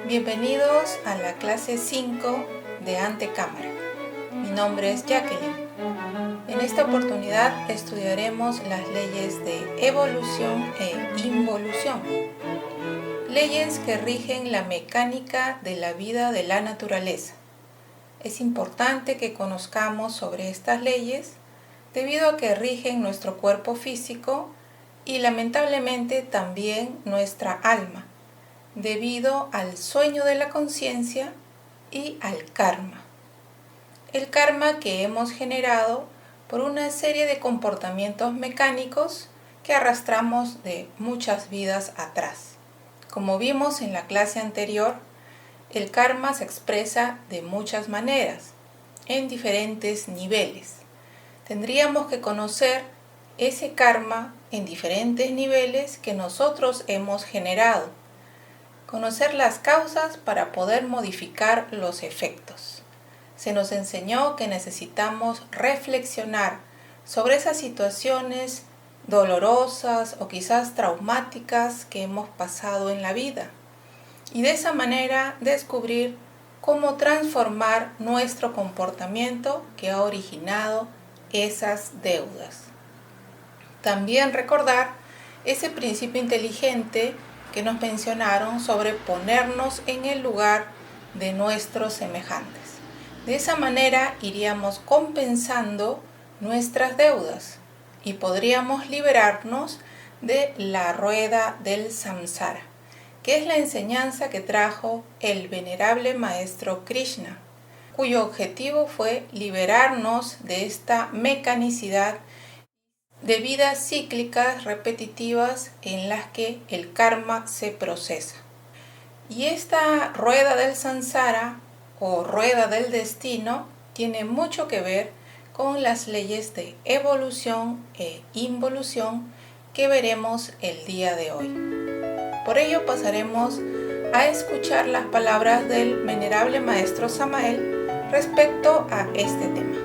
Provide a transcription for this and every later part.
Bienvenidos a la clase 5 de Antecámara. Mi nombre es Jacqueline. En esta oportunidad estudiaremos las leyes de evolución e involución, leyes que rigen la mecánica de la vida de la naturaleza. Es importante que conozcamos sobre estas leyes debido a que rigen nuestro cuerpo físico y lamentablemente también nuestra alma, debido al sueño de la conciencia y al karma. El karma que hemos generado por una serie de comportamientos mecánicos que arrastramos de muchas vidas atrás. Como vimos en la clase anterior, el karma se expresa de muchas maneras, en diferentes niveles. Tendríamos que conocer ese karma en diferentes niveles que nosotros hemos generado. Conocer las causas para poder modificar los efectos. Se nos enseñó que necesitamos reflexionar sobre esas situaciones dolorosas o quizás traumáticas que hemos pasado en la vida y de esa manera descubrir cómo transformar nuestro comportamiento que ha originado esas deudas. También recordar ese principio inteligente que nos mencionaron sobre ponernos en el lugar de nuestros semejantes. De esa manera iríamos compensando nuestras deudas y podríamos liberarnos de la rueda del samsara, que es la enseñanza que trajo el venerable maestro Krishna, cuyo objetivo fue liberarnos de esta mecanicidad de vidas cíclicas repetitivas en las que el karma se procesa. Y esta rueda del samsara o rueda del destino tiene mucho que ver con las leyes de evolución e involución que veremos el día de hoy. Por ello pasaremos a escuchar las palabras del venerable maestro Samael respecto a este tema.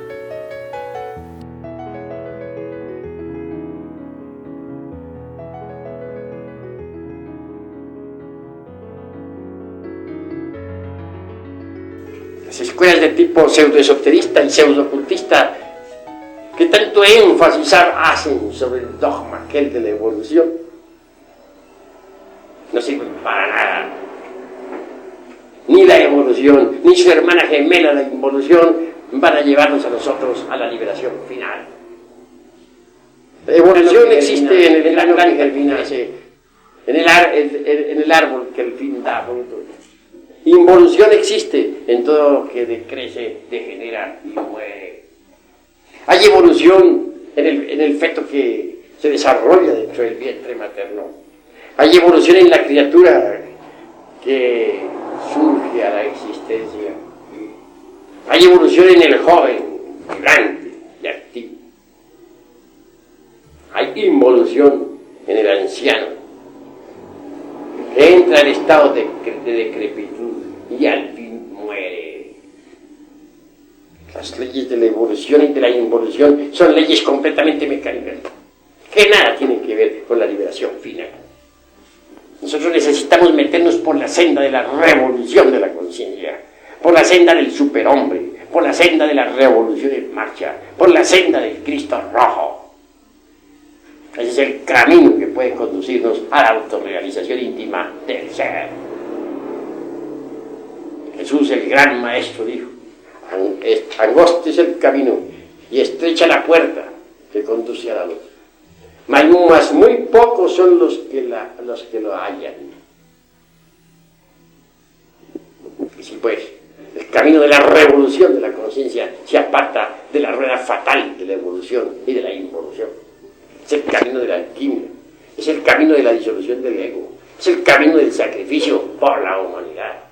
Las escuelas de tipo pseudoesoterista y pseudo-ocultista que tanto énfasis hacen sobre el dogma aquel de la evolución no sirven para nada. Ni la evolución, ni su hermana gemela la involución van a llevarnos a nosotros a la liberación final. La evolución existe en el grano que germina, en el árbol que al fin da fruto. Involución existe en todo lo que decrece, degenera y muere. Hay evolución en el feto que se desarrolla dentro del vientre materno. Hay evolución en la criatura que surge a la existencia. Hay evolución en el joven, vibrante y activo. Hay involución en el anciano, que entra en estado de decrepitud y al fin muere. Las leyes de la evolución y de la involución son leyes completamente mecánicas, que nada tienen que ver con la liberación final. Nosotros necesitamos meternos por la senda de la revolución de la conciencia, por la senda del superhombre, por la senda de la revolución en marcha, por la senda del Cristo rojo. Ese es el camino que puede conducirnos a la autorrealización íntima del ser. Jesús, el gran maestro, dijo: angosto es el camino y estrecha la puerta que conduce a la luz, mas muy pocos son los que lo hallan. Y si pues el camino de la revolución de la conciencia se aparta de la rueda fatal de la evolución y de la involución, es el camino de la alquimia, es el camino de la disolución del ego, es el camino del sacrificio por la humanidad.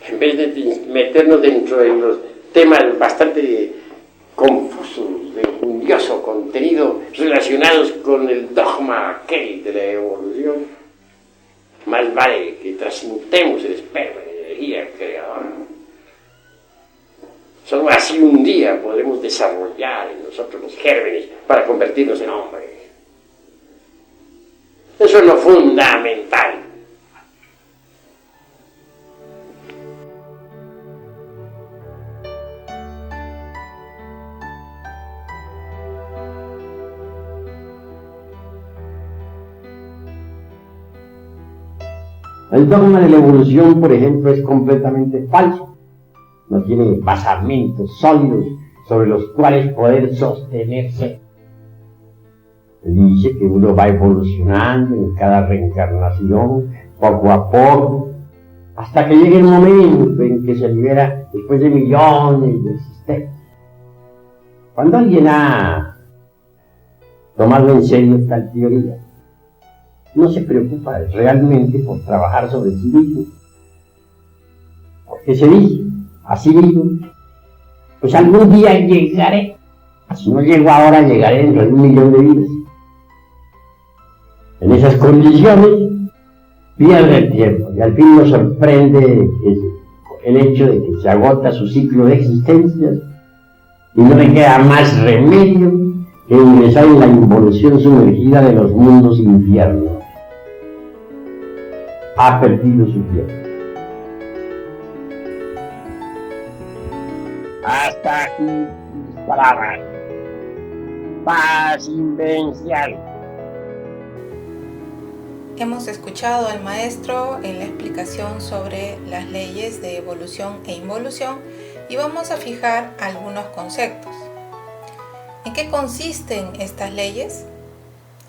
En vez de meternos dentro de los temas bastante confusos, de fundioso contenido relacionados con el dogma aquel de la evolución, más vale que transmutemos el esperma en energía creadora. Solo así un día podremos desarrollar en nosotros los gérmenes para convertirnos en hombres. Eso es lo fundamental. El dogma de la evolución, por ejemplo, es completamente falso. No tiene basamentos sólidos sobre los cuales poder sostenerse. Dice que uno va evolucionando en cada reencarnación, poco a poco, hasta que llegue el momento en que se libera después de millones de existencias. Cuando alguien ha tomado en serio esta teoría, no se preocupa realmente por trabajar sobre sí mismo, porque se dice a sí mismo, pues algún día llegaré, si no llego ahora llegaré dentro de 1.000.000 de vidas. En esas condiciones pierde el tiempo y al fin nos sorprende el hecho de que se agota su ciclo de existencia y no le queda más remedio que ingresar en la involución sumergida de los mundos infiernos. Ha perdido su tiempo. Hasta aquí mis palabras. Paz invencial. Hemos escuchado al maestro en la explicación sobre las leyes de evolución e involución y vamos a fijar algunos conceptos. ¿En qué consisten estas leyes?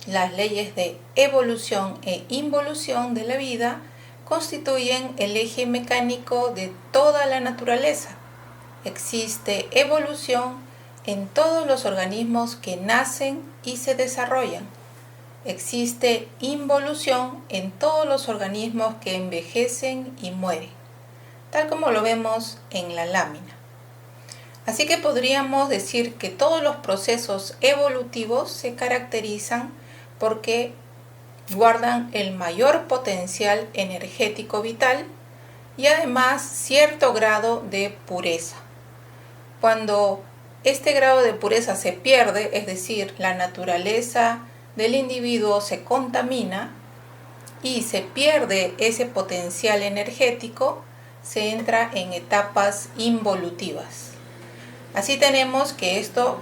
Las leyes de evolución e involución de la vida constituyen el eje mecánico de toda la naturaleza. Existe evolución en todos los organismos que nacen y se desarrollan. Existe involución en todos los organismos que envejecen y mueren, tal como lo vemos en la lámina. Así que podríamos decir que todos los procesos evolutivos se caracterizan porque guardan el mayor potencial energético vital y además cierto grado de pureza. Cuando este grado de pureza se pierde, es decir, la naturaleza del individuo se contamina y se pierde ese potencial energético, se entra en etapas involutivas. Así tenemos que esto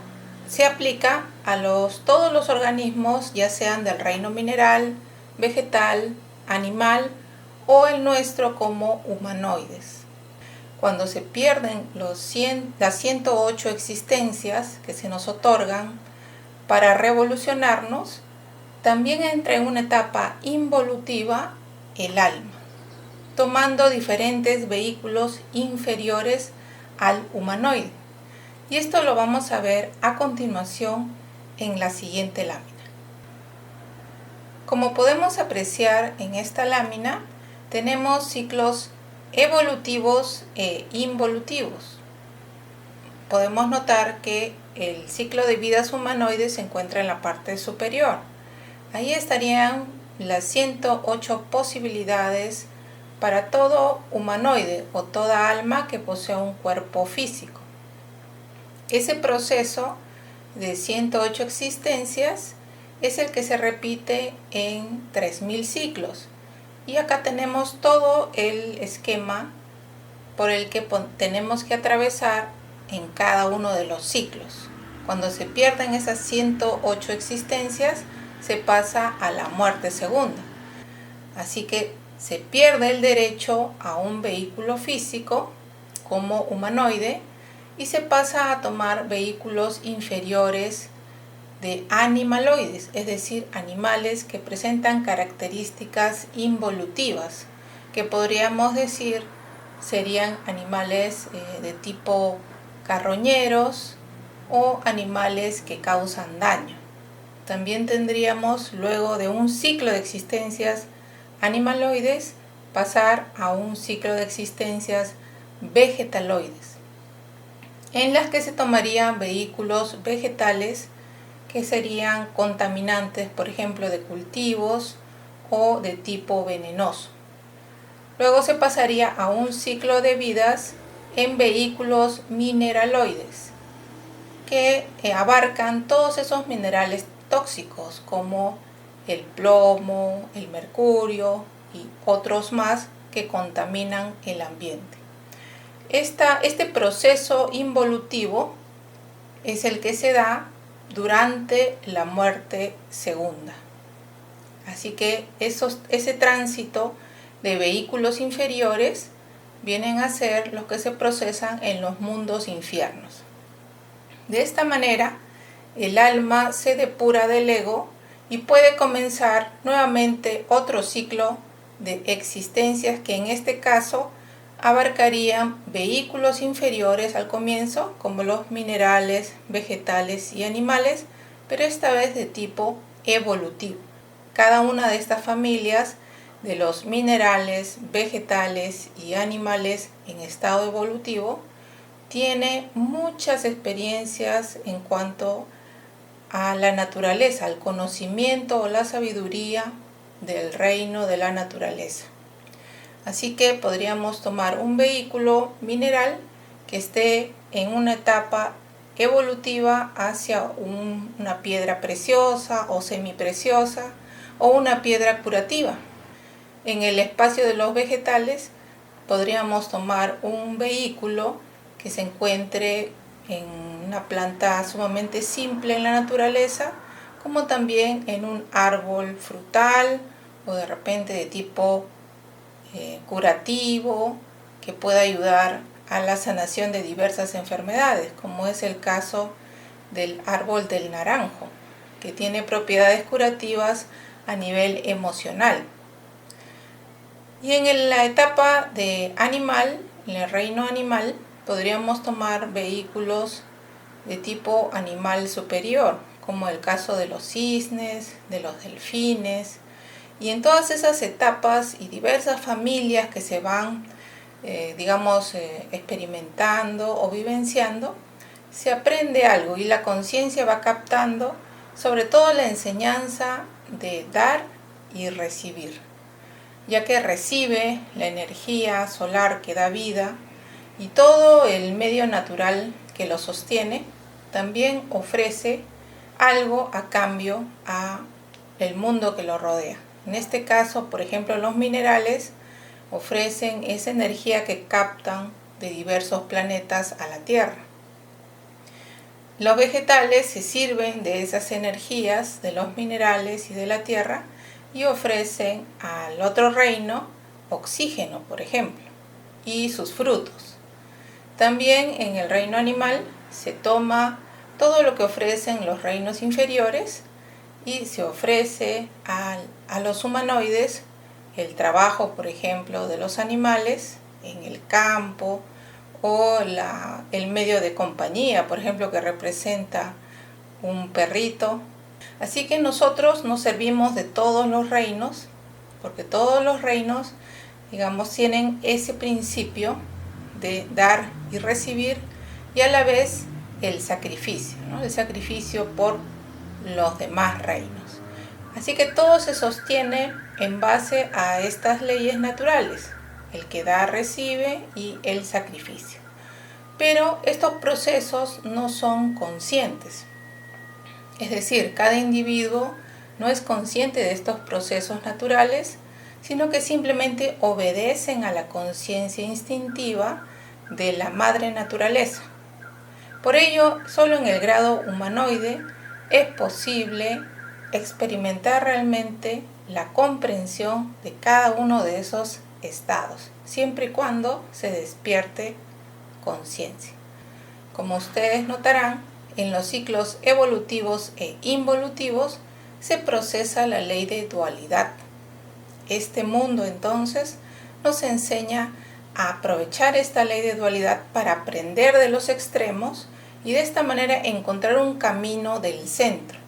se aplica a todos los organismos, ya sean del reino mineral, vegetal, animal o el nuestro como humanoides. Cuando se pierden las 108 existencias que se nos otorgan para revolucionarnos, también entra en una etapa involutiva el alma, tomando diferentes vehículos inferiores al humanoide. Y esto lo vamos a ver a continuación en la siguiente lámina. Como podemos apreciar en esta lámina, tenemos ciclos evolutivos e involutivos. Podemos notar que el ciclo de vidas humanoides se encuentra en la parte superior. Ahí estarían las 108 posibilidades para todo humanoide o toda alma que posea un cuerpo físico. Ese proceso de 108 existencias es el que se repite en 3000 ciclos. Y acá tenemos todo el esquema por el que tenemos que atravesar en cada uno de los ciclos. Cuando se pierden esas 108 existencias, se pasa a la muerte segunda. Así que se pierde el derecho a un vehículo físico como humanoide y se pasa a tomar vehículos inferiores de animaloides, es decir, animales que presentan características involutivas, que podríamos decir serían animales de tipo carroñeros o animales que causan daño. También tendríamos, luego de un ciclo de existencias animaloides, pasar a un ciclo de existencias vegetaloides, en las que se tomarían vehículos vegetales que serían contaminantes, por ejemplo, de cultivos o de tipo venenoso. Luego se pasaría a un ciclo de vidas en vehículos mineraloides, que abarcan todos esos minerales tóxicos como el plomo, el mercurio y otros más que contaminan el ambiente. Este proceso involutivo es el que se da durante la muerte segunda. Así que ese tránsito de vehículos inferiores vienen a ser los que se procesan en los mundos infiernos. De esta manera, el alma se depura del ego y puede comenzar nuevamente otro ciclo de existencias que en este caso abarcarían vehículos inferiores al comienzo, como los minerales, vegetales y animales, pero esta vez de tipo evolutivo. Cada una de estas familias de los minerales, vegetales y animales en estado evolutivo tiene muchas experiencias en cuanto a la naturaleza, al conocimiento o la sabiduría del reino de la naturaleza. Así que podríamos tomar un vehículo mineral que esté en una etapa evolutiva hacia una piedra preciosa o semipreciosa o una piedra curativa. En el espacio de los vegetales podríamos tomar un vehículo que se encuentre en una planta sumamente simple en la naturaleza, como también en un árbol frutal o de repente de tipo curativo que pueda ayudar a la sanación de diversas enfermedades, como es el caso del árbol del naranjo, que tiene propiedades curativas a nivel emocional. Y en la etapa de animal, en el reino animal, podríamos tomar vehículos de tipo animal superior, como el caso de los cisnes, de los delfines, y en todas esas etapas y diversas familias que se van, experimentando o vivenciando, se aprende algo y la conciencia va captando sobre todo la enseñanza de dar y recibir, ya que recibe la energía solar que da vida y todo el medio natural que lo sostiene, también ofrece algo a cambio a el mundo que lo rodea. En este caso, por ejemplo, los minerales ofrecen esa energía que captan de diversos planetas a la Tierra. Los vegetales se sirven de esas energías de los minerales y de la Tierra y ofrecen al otro reino oxígeno, por ejemplo, y sus frutos. También en el reino animal se toma todo lo que ofrecen los reinos inferiores y se ofrece a los humanoides el trabajo, por ejemplo, de los animales en el campo o el medio de compañía, por ejemplo, que representa un perrito. Así que nosotros nos servimos de todos los reinos, porque todos los reinos, tienen ese principio de dar y recibir y a la vez el sacrificio, ¿no? El sacrificio por los demás reinos. Así que todo se sostiene en base a estas leyes naturales, el que da recibe y el sacrificio. Pero estos procesos no son conscientes, es decir, cada individuo no es consciente de estos procesos naturales, sino que simplemente obedecen a la conciencia instintiva de la madre naturaleza. Por ello, solo en el grado humanoide es posible experimentar realmente la comprensión de cada uno de esos estados, siempre y cuando se despierte conciencia. Como ustedes notarán, en los ciclos evolutivos e involutivos se procesa la ley de dualidad. Este mundo entonces nos enseña a aprovechar esta ley de dualidad para aprender de los extremos y de esta manera encontrar un camino del centro,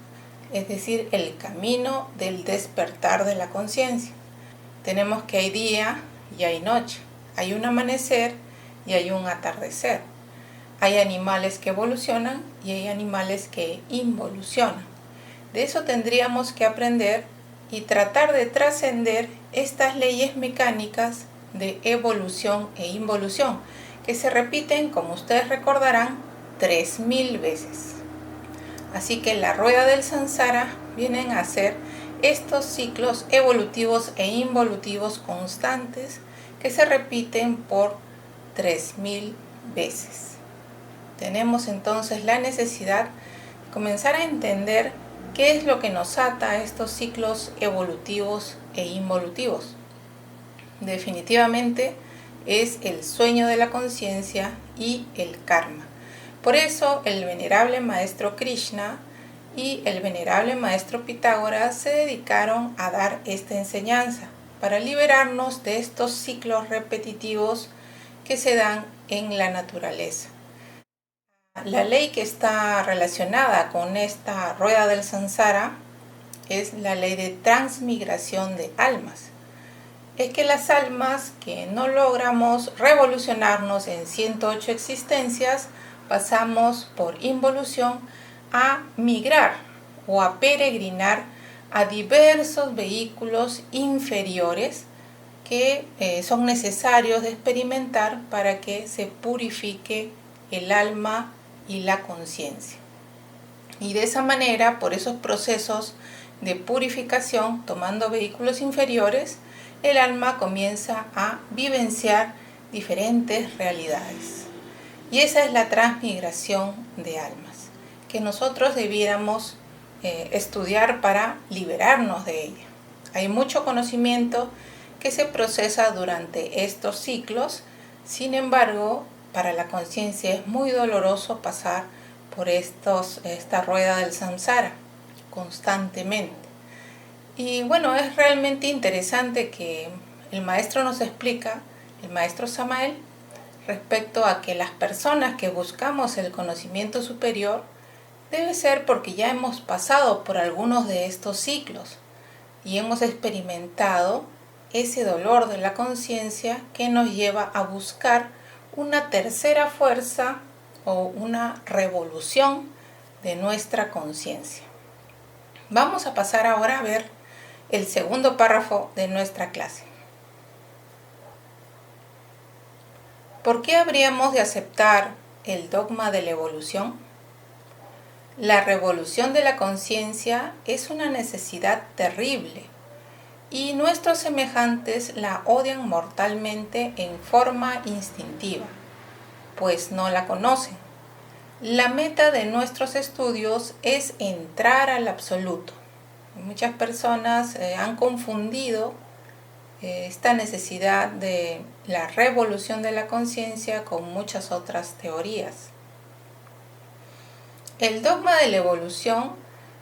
es decir, el camino del despertar de la conciencia. Tenemos que hay día y hay noche, hay un amanecer y hay un atardecer. Hay animales que evolucionan y hay animales que involucionan. De eso tendríamos que aprender y tratar de trascender estas leyes mecánicas de evolución e involución, que se repiten, como ustedes recordarán, 3000 veces. Así que la rueda del samsara vienen a ser estos ciclos evolutivos e involutivos constantes que se repiten por 3000 veces. Tenemos entonces la necesidad de comenzar a entender qué es lo que nos ata a estos ciclos evolutivos e involutivos. Definitivamente es el sueño de la conciencia y el karma. Por eso el venerable maestro Krishna y el venerable maestro Pitágoras se dedicaron a dar esta enseñanza para liberarnos de estos ciclos repetitivos que se dan en la naturaleza. La ley que está relacionada con esta rueda del samsara es la ley de transmigración de almas. Es que las almas que no logramos revolucionarnos en 108 existencias, pasamos por involución a migrar o a peregrinar a diversos vehículos inferiores que son necesarios de experimentar para que se purifique el alma y la conciencia. Y de esa manera, por esos procesos de purificación, tomando vehículos inferiores, el alma comienza a vivenciar diferentes realidades. Y esa es la transmigración de almas, que nosotros debiéramos estudiar para liberarnos de ella. Hay mucho conocimiento que se procesa durante estos ciclos, sin embargo, para la conciencia es muy doloroso pasar por esta rueda del samsara constantemente. Y bueno, es realmente interesante que el maestro nos explica, el maestro Samael, respecto a que las personas que buscamos el conocimiento superior debe ser porque ya hemos pasado por algunos de estos ciclos y hemos experimentado ese dolor de la conciencia que nos lleva a buscar una tercera fuerza o una revolución de nuestra conciencia. Vamos a pasar ahora a ver el segundo párrafo de nuestra clase. ¿Por qué habríamos de aceptar el dogma de la evolución? La revolución de la conciencia es una necesidad terrible y nuestros semejantes la odian mortalmente en forma instintiva, pues no la conocen. La meta de nuestros estudios es entrar al absoluto. Muchas personas han confundido esta necesidad de la revolución de la conciencia con muchas otras teorías. El dogma de la evolución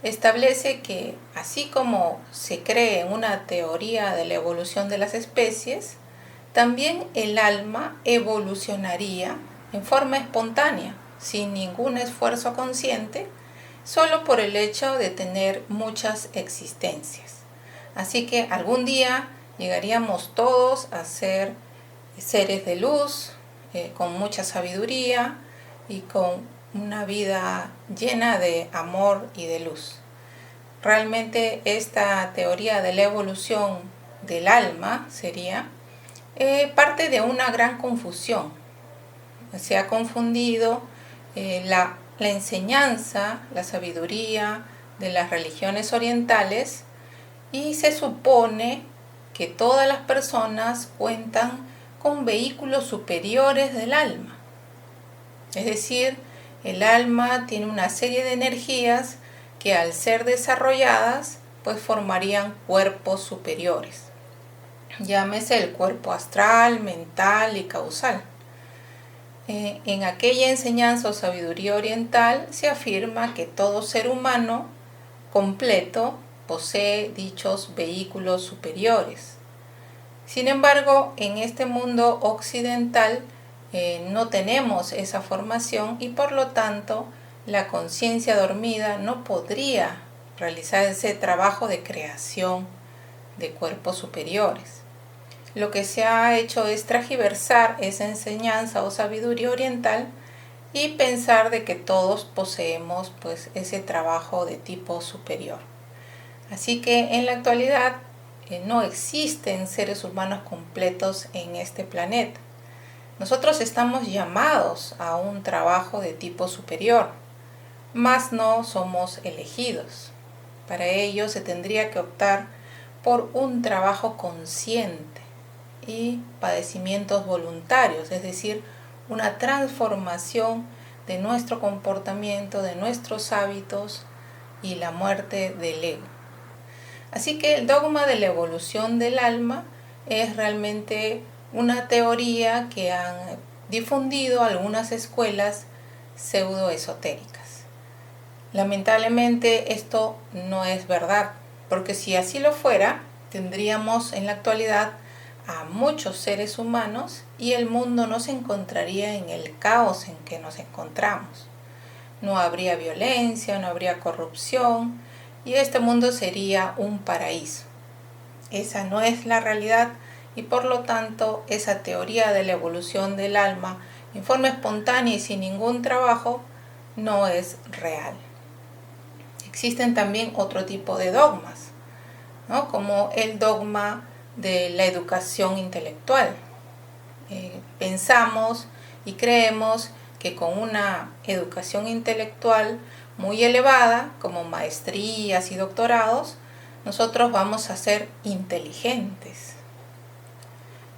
establece que, así como se cree en una teoría de la evolución de las especies, también el alma evolucionaría en forma espontánea, sin ningún esfuerzo consciente, solo por el hecho de tener muchas existencias. Así que algún día llegaríamos todos a ser seres de luz, con mucha sabiduría y con una vida llena de amor y de luz. Realmente esta teoría de la evolución del alma sería parte de una gran confusión. Se ha confundido la enseñanza, la sabiduría de las religiones orientales y se supone que todas las personas cuentan con vehículos superiores del alma. Es decir, el alma tiene una serie de energías que al ser desarrolladas pues formarían cuerpos superiores. Llámese el cuerpo astral, mental y causal. En aquella enseñanza o sabiduría oriental se afirma que todo ser humano completo posee dichos vehículos superiores. Sin embargo, en este mundo occidental no tenemos esa formación y por lo tanto la conciencia dormida no podría realizar ese trabajo de creación de cuerpos superiores. Lo que se ha hecho es transgiversar esa enseñanza o sabiduría oriental y pensar de que todos poseemos pues ese trabajo de tipo superior. Así que en la actualidad no existen seres humanos completos en este planeta. Nosotros estamos llamados a un trabajo de tipo superior, mas no somos elegidos. Para ello se tendría que optar por un trabajo consciente y padecimientos voluntarios, es decir, una transformación de nuestro comportamiento, de nuestros hábitos y la muerte del ego. Así que el dogma de la evolución del alma es realmente una teoría que han difundido algunas escuelas pseudoesotéricas. Lamentablemente esto no es verdad, porque si así lo fuera, tendríamos en la actualidad a muchos seres humanos y el mundo no se encontraría en el caos en que nos encontramos. No habría violencia, no habría corrupción y este mundo sería un paraíso. Esa no es la realidad y por lo tanto esa teoría de la evolución del alma en forma espontánea y sin ningún trabajo no es real. Existen también otro tipo de dogmas, ¿no? Como el dogma de la educación intelectual. Pensamos y creemos que con una educación intelectual muy elevada, como maestrías y doctorados, nosotros vamos a ser inteligentes.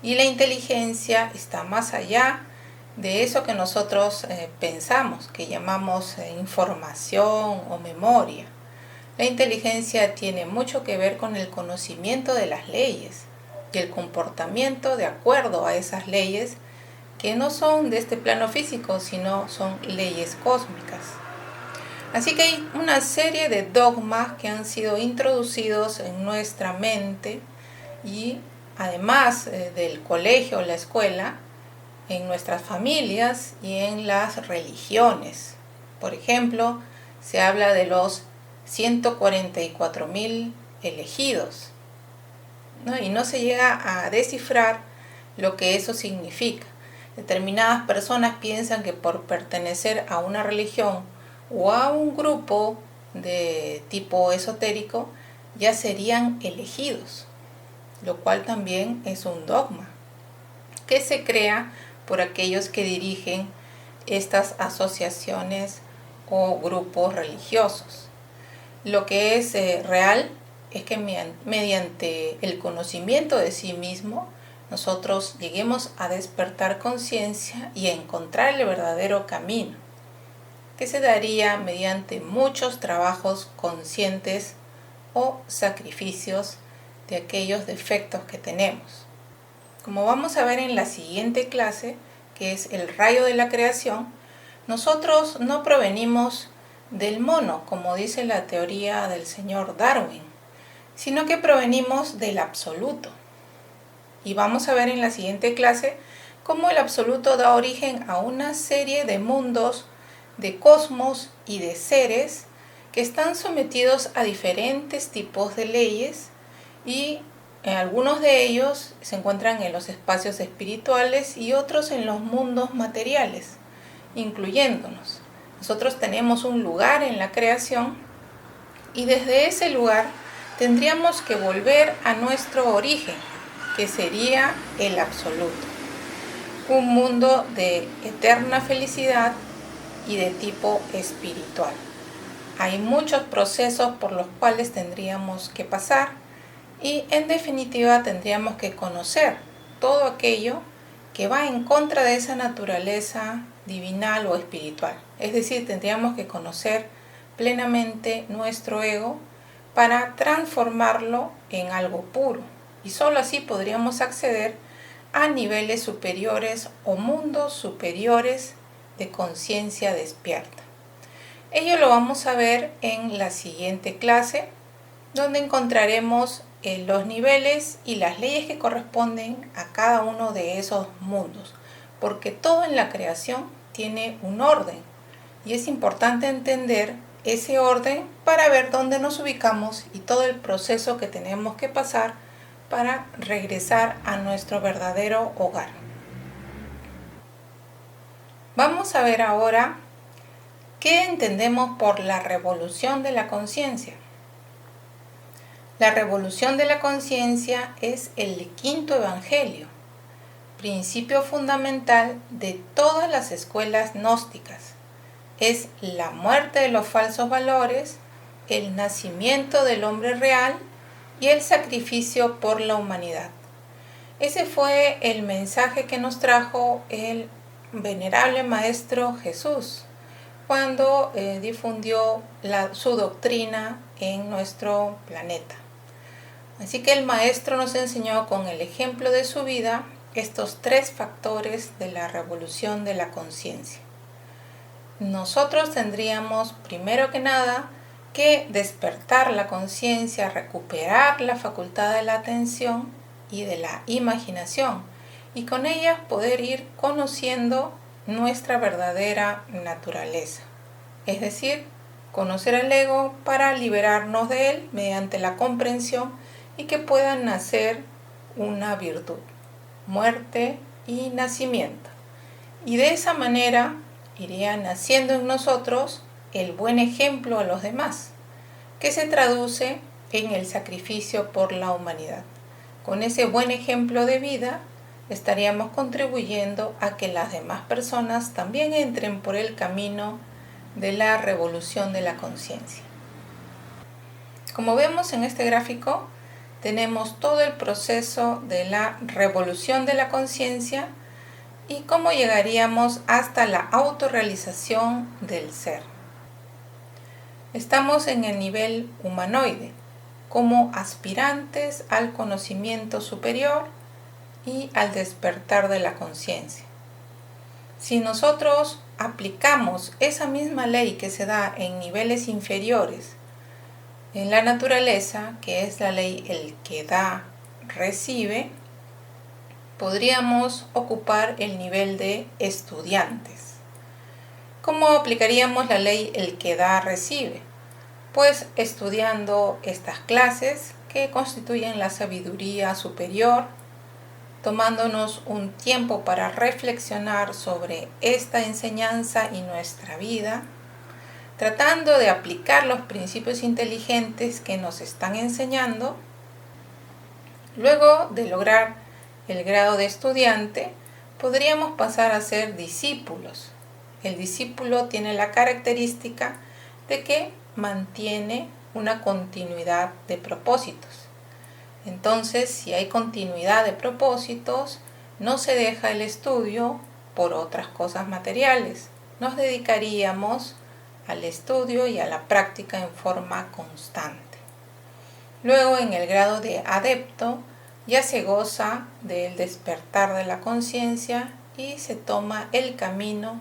Y la inteligencia está más allá de eso que nosotros pensamos, que llamamos información o memoria. La inteligencia tiene mucho que ver con el conocimiento de las leyes y el comportamiento de acuerdo a esas leyes que no son de este plano físico, sino son leyes cósmicas. Así que hay una serie de dogmas que han sido introducidos en nuestra mente y además del colegio o la escuela, en nuestras familias y en las religiones. Por ejemplo, se habla de los 144.000 elegidos, ¿no? Y no se llega a descifrar lo que eso significa. Determinadas personas piensan que por pertenecer a una religión o a un grupo de tipo esotérico ya serían elegidos, lo cual también es un dogma que se crea por aquellos que dirigen estas asociaciones o grupos religiosos. Lo que es real es que mediante el conocimiento de sí mismo nosotros lleguemos a despertar conciencia y a encontrar el verdadero camino, que se daría mediante muchos trabajos conscientes o sacrificios de aquellos defectos que tenemos. Como vamos a ver en la siguiente clase, que es el rayo de la creación, nosotros no provenimos del mono, como dice la teoría del señor Darwin, sino que provenimos del absoluto. Y vamos a ver en la siguiente clase cómo el absoluto da origen a una serie de mundos, de cosmos y de seres que están sometidos a diferentes tipos de leyes y algunos de ellos se encuentran en los espacios espirituales y otros en los mundos materiales, incluyéndonos. Nosotros tenemos un lugar en la creación y desde ese lugar tendríamos que volver a nuestro origen, que sería el absoluto. Un mundo de eterna felicidad y de tipo espiritual. Hay muchos procesos por los cuales tendríamos que pasar y en definitiva tendríamos que conocer todo aquello que va en contra de esa naturaleza divinal o espiritual. Es decir, tendríamos que conocer plenamente nuestro ego para transformarlo en algo puro. Y solo así podríamos acceder a niveles superiores o mundos superiores de conciencia despierta. Ello lo vamos a ver en la siguiente clase, donde encontraremos los niveles y las leyes que corresponden a cada uno de esos mundos, porque todo en la creación tiene un orden y es importante entender ese orden para ver dónde nos ubicamos y todo el proceso que tenemos que pasar para regresar a nuestro verdadero hogar. Vamos a ver ahora qué entendemos por la revolución de la conciencia. La revolución de la conciencia es el quinto evangelio, principio fundamental de todas las escuelas gnósticas. Es la muerte de los falsos valores, el nacimiento del hombre real y el sacrificio por la humanidad. Ese fue el mensaje que nos trajo el venerable Maestro Jesús cuando difundió su doctrina en nuestro planeta. Así que el maestro nos enseñó con el ejemplo de su vida estos 3 factores de la revolución de la conciencia. Nosotros tendríamos, primero que nada, que despertar la conciencia, recuperar la facultad de la atención y de la imaginación, y con ellas poder ir conociendo nuestra verdadera naturaleza. Es decir, conocer al ego para liberarnos de él mediante la comprensión y que pueda nacer una virtud, muerte y nacimiento. Y de esa manera iría naciendo en nosotros el buen ejemplo a los demás, que se traduce en el sacrificio por la humanidad. Con ese buen ejemplo de vida estaríamos contribuyendo a que las demás personas también entren por el camino de la revolución de la conciencia. Como vemos en este gráfico, tenemos todo el proceso de la revolución de la conciencia y cómo llegaríamos hasta la autorrealización del ser. Estamos en el nivel humanoide, como aspirantes al conocimiento superior y al despertar de la conciencia. Si nosotros aplicamos esa misma ley que se da en niveles inferiores en la naturaleza, que es la ley el que da, recibe, podríamos ocupar el nivel de estudiantes. ¿Cómo aplicaríamos la ley el que da, recibe? Pues estudiando estas clases que constituyen la sabiduría superior, tomándonos un tiempo para reflexionar sobre esta enseñanza y nuestra vida, tratando de aplicar los principios inteligentes que nos están enseñando. Luego de lograr el grado de estudiante, podríamos pasar a ser discípulos. El discípulo tiene la característica de que mantiene una continuidad de propósitos. Entonces, si hay continuidad de propósitos, no se deja el estudio por otras cosas materiales. Nos dedicaríamos al estudio y a la práctica en forma constante. Luego, en el grado de adepto, ya se goza del despertar de la conciencia y se toma el camino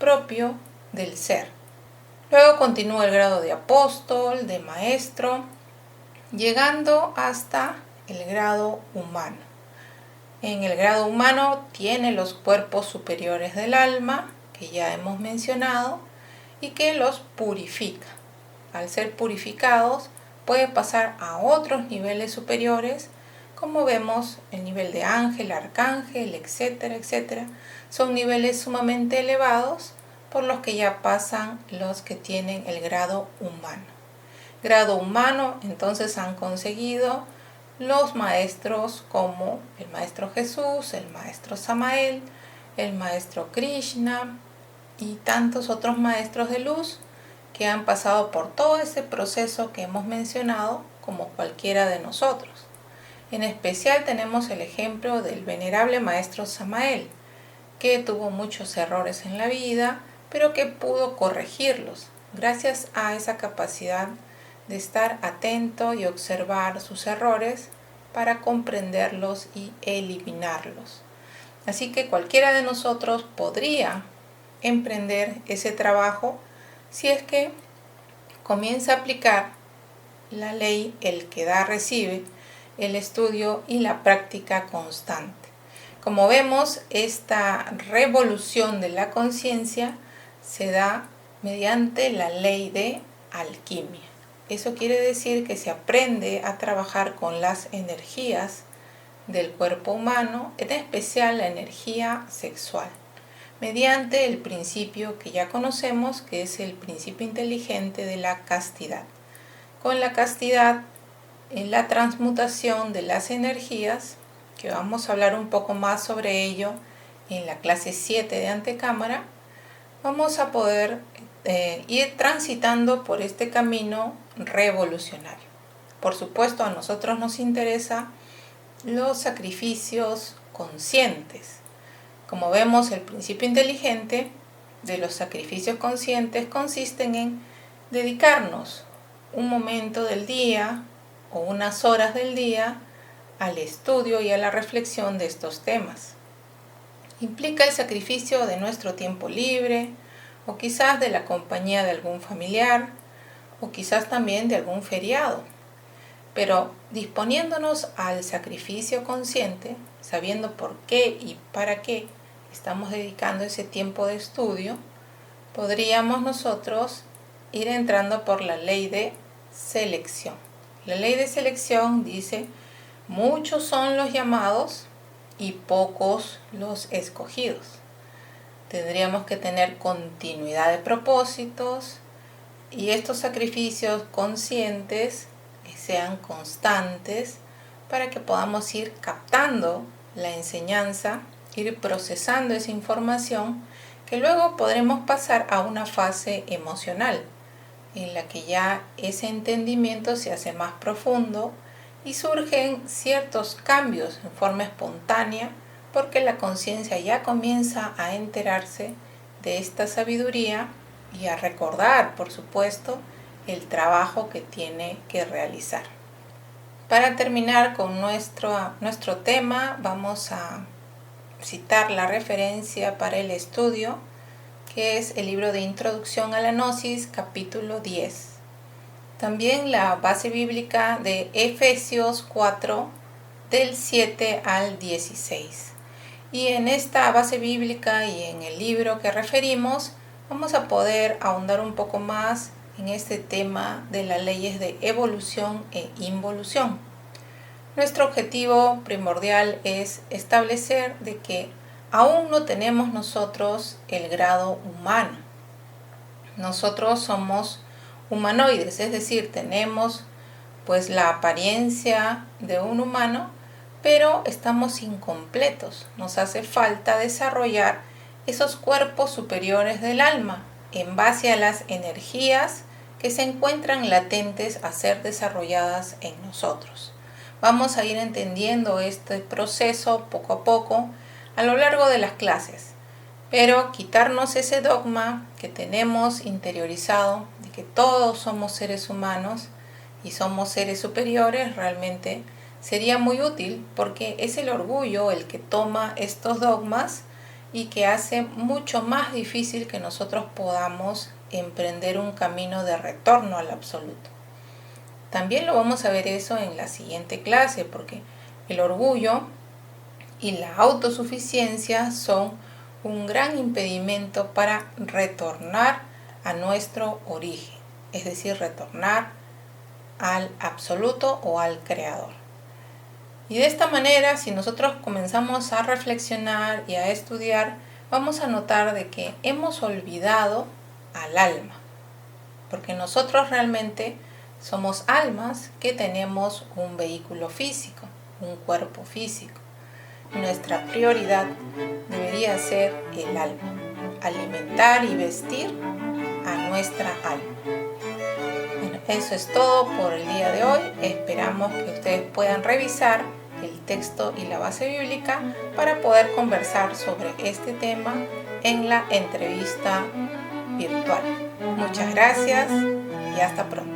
propio del ser. Luego continúa el grado de apóstol, de maestro, llegando hasta el grado humano. En el grado humano tiene los cuerpos superiores del alma, que ya hemos mencionado, y que los purifica. Al ser purificados, puede pasar a otros niveles superiores, como vemos el nivel de ángel, arcángel, etcétera, etcétera. Son niveles sumamente elevados por los que ya pasan los que tienen el grado humano. Grado humano, entonces han conseguido los maestros como el maestro Jesús, el maestro Samael, el maestro Krishna y tantos otros maestros de luz que han pasado por todo ese proceso que hemos mencionado como cualquiera de nosotros. En especial tenemos el ejemplo del venerable maestro Samael, que tuvo muchos errores en la vida, pero que pudo corregirlos gracias a esa capacidad de estar atento y observar sus errores para comprenderlos y eliminarlos. Así que cualquiera de nosotros podría emprender ese trabajo si es que comienza a aplicar la ley el que da recibe, el estudio y la práctica constante. Como vemos, esta revolución de la conciencia se da mediante la ley de alquimia. Eso quiere decir que se aprende a trabajar con las energías del cuerpo humano, en especial la energía sexual, mediante el principio que ya conocemos, que es el principio inteligente de la castidad. Con la castidad, en la transmutación de las energías, que vamos a hablar un poco más sobre ello en la clase 7 de Antecámara, vamos a poder ir transitando por este camino revolucionario. Por supuesto, a nosotros nos interesa los sacrificios conscientes. Como vemos, el principio inteligente de los sacrificios conscientes consisten en dedicarnos un momento del día o unas horas del día al estudio y a la reflexión de estos temas. Implica el sacrificio de nuestro tiempo libre, o quizás de la compañía de algún familiar, o quizás también de algún feriado. Pero disponiéndonos al sacrificio consciente, sabiendo por qué y para qué estamos dedicando ese tiempo de estudio, podríamos nosotros ir entrando por la ley de selección. La ley de selección dice: muchos son los llamados y pocos los escogidos. Tendríamos que tener continuidad de propósitos y estos sacrificios conscientes que sean constantes para que podamos ir captando la enseñanza, ir procesando esa información que luego podremos pasar a una fase emocional en la que ya ese entendimiento se hace más profundo y surgen ciertos cambios en forma espontánea porque la conciencia ya comienza a enterarse de esta sabiduría y a recordar, por supuesto, el trabajo que tiene que realizar. Para terminar con nuestro tema, vamos a citar la referencia para el estudio, que es el libro de Introducción a la Gnosis, capítulo 10. También la base bíblica de Efesios 4, del 7 al 16. Y en esta base bíblica y en el libro que referimos, vamos a poder ahondar un poco más en este tema de las leyes de evolución e involución. Nuestro objetivo primordial es establecer de que aún no tenemos nosotros el grado humano. Nosotros somos humanoides, es decir, tenemos pues la apariencia de un humano, pero estamos incompletos. Nos hace falta desarrollar esos cuerpos superiores del alma en base a las energías que se encuentran latentes a ser desarrolladas en nosotros. Vamos a ir entendiendo este proceso poco a poco a lo largo de las clases, pero quitarnos ese dogma que tenemos interiorizado de que todos somos seres humanos y somos seres superiores realmente sería muy útil, porque es el orgullo el que toma estos dogmas y que hace mucho más difícil que nosotros podamos emprender un camino de retorno al absoluto. También lo vamos a ver eso en la siguiente clase, porque el orgullo y la autosuficiencia son un gran impedimento para retornar a nuestro origen, es decir, retornar al absoluto o al creador. Y de esta manera, si nosotros comenzamos a reflexionar y a estudiar, vamos a notar de que hemos olvidado al alma, porque nosotros realmente somos almas que tenemos un vehículo físico, un cuerpo físico. Nuestra prioridad debería ser el alma, alimentar y vestir a nuestra alma. Bueno, eso es todo por el día de hoy. Esperamos que ustedes puedan revisar el texto y la base bíblica para poder conversar sobre este tema en la entrevista virtual. Muchas gracias y hasta pronto.